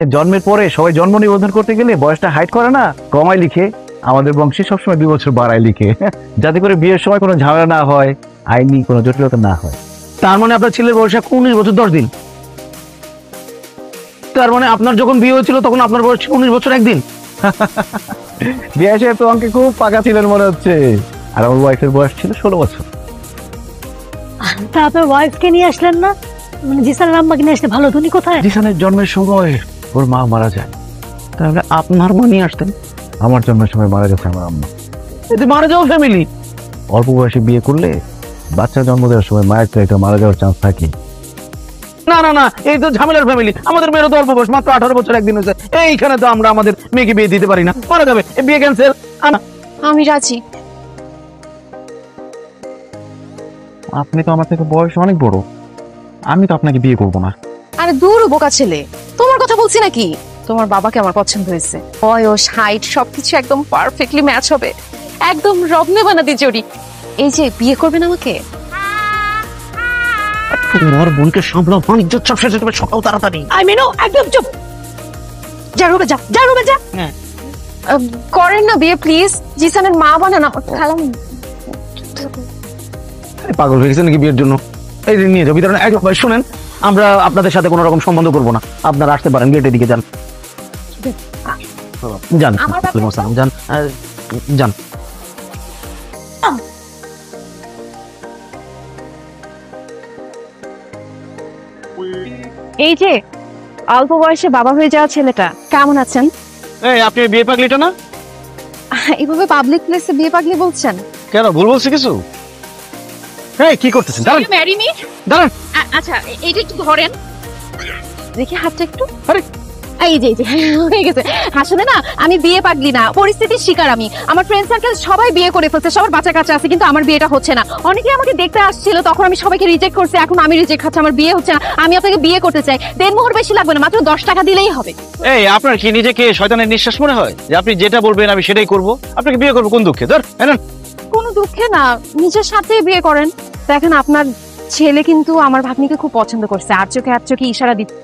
জন্মের পরে সবাই জন্ম নিবন্ধন করতে গেলে বয়সটা হাইড করে না, কমায় লিখে। আমাদের বংশে সবসময় 2 বছর বাড়ায় লিখে, যাতে করে বিয়ের সময় কোনো ঝামেলা না হয়, আইনি কোনো জটিলতা না হয়। তার মানে আপনার ছেলের বয়স 19 বছর 10 দিন। তার মানে আপনার যখন বিয়ে হয়েছিল তখন আপনার বয়স 19 বছর 1 দিন। বিয়ে এসে তো অঙ্কে খুব পাকা ছিলেন মনে হচ্ছে। আর আমার ওয়াইফের বয়স ছিল 16 বছর। তা আপনার ওয়াইফকে নিয়ে আসলেন না? মানে জিসানের আম্মাকে নিয়ে আসলে ভালো। ধনী কোথায়? জিসানের জন্মের সময় ওর মা মারা যায়। তাহলে আপনার মা নিয়ে আসতেন। আমার জন্মের সময় মারা গেছে আমার আম্মা। এতে মারা যাওয়া ফ্যামিলি। অল্প বয়সে বিয়ে করলে বাচ্চা জন্ম দেওয়ার সময় মায়ের চাইতে মারা যাওয়ার চান্স থাকে। না না না, এই তো ঝামেলার ফ্যামিলি। আমাদের মেয়েরও তো অল্প বয়স, মাত্র 18 বছর 1 দিন হয়েছে। এইখানে তো আমরা আমাদের মেয়েকে বিয়ে দিতে পারি না, মারা যাবে। এই বিয়ে ক্যান্সেল। আমি রাজি। আপনি তো আমার থেকে বয়স অনেক বড়, আমি তো আপনাকে বিয়ে করবো না। আরে দূর বোকা ছেলে, তোমার কথা বলছি নাকি? তোমার বাবাকে আমার পছন্দ হয়েছে। বয়স, হাইট সবকিছু একদম পারফেক্টলি ম্যাচ হবে, একদম রবনে বানাদি জড়ি। এই যে বিয়ে করবেন আমাকে। তোমার বোনকে সামলাও, বাণিজ্য সব শেষ হবে সকাল তাড়াতাড়ি। আই মেনু একদম চুপ। যা রুমে যা, যা রুমে যা। করেন না বিয়ে প্লিজ। জিসানের মা বানান আমার খালাম। পাগল হয়ে গেছে নাকি বিয়ের জন্য? এই যে নিয়ে যাও ভিতরে। একবার শুনেন, আমরা আপনাদের সাথে কোনো রকম সম্বন্ধ করবো না। আপনারা আসতে পারেন, গেটের দিকে যান। যান যান যান। এই যে অল্প বয়সে বাবা হয়ে যাওয়া ছেলেটা, কেমন আছেন? এই আপনি বিয়ে পাগলিটা না? এইভাবে পাবলিক প্লেসে বিয়ে পাগলি বলছেন কেন, ভুল বলছি কিছু? এই কি করতেছেন? দাঁড়ান ম্যারি মি। দাঁড়ান। আচ্ছা এইটা একটু ধরেন, দেখি হাতটা একটু। আরে এই যে হয়ে গেছে। আসলে না আমি বিয়ে পাগলি না, পরিস্থিতির শিকার আমি। আমার ফ্রেন্ড সার্কেল সবাই বিয়ে করে ফেলছে, সবার বাচ্চা কাচ্চা আছে, কিন্তু আমার বিয়েটা হচ্ছে না। অনেকে আমাকে দেখতে আসছিল, তখন আমি সবাইকে রিজেক্ট করছি। এখন আমি রিজেক্ট খাচ্ছি, আমার বিয়ে হচ্ছে না। আমি আপনাকে বিয়ে করতে চাই। দেড়মোহর বেশি লাগবে না, মাত্র 10 টাকা দিলেই হবে। এই আপনার কি নিজেকে শয়তানের নিঃশ্বাস মনে হয় যে আপনি যেটা বলবেন আমি সেটাই করব? আপনাকে বিয়ে করবো কোন দুঃখে? ধর এনেন। কোনো দুঃখে না, নিজের সাথেই বিয়ে করেন। দেখেন আপনার ছেলে কিন্তু আমার ভাগ্নিকে খুব পছন্দ করছে, আর চোখে ইশারা দিচ্ছে।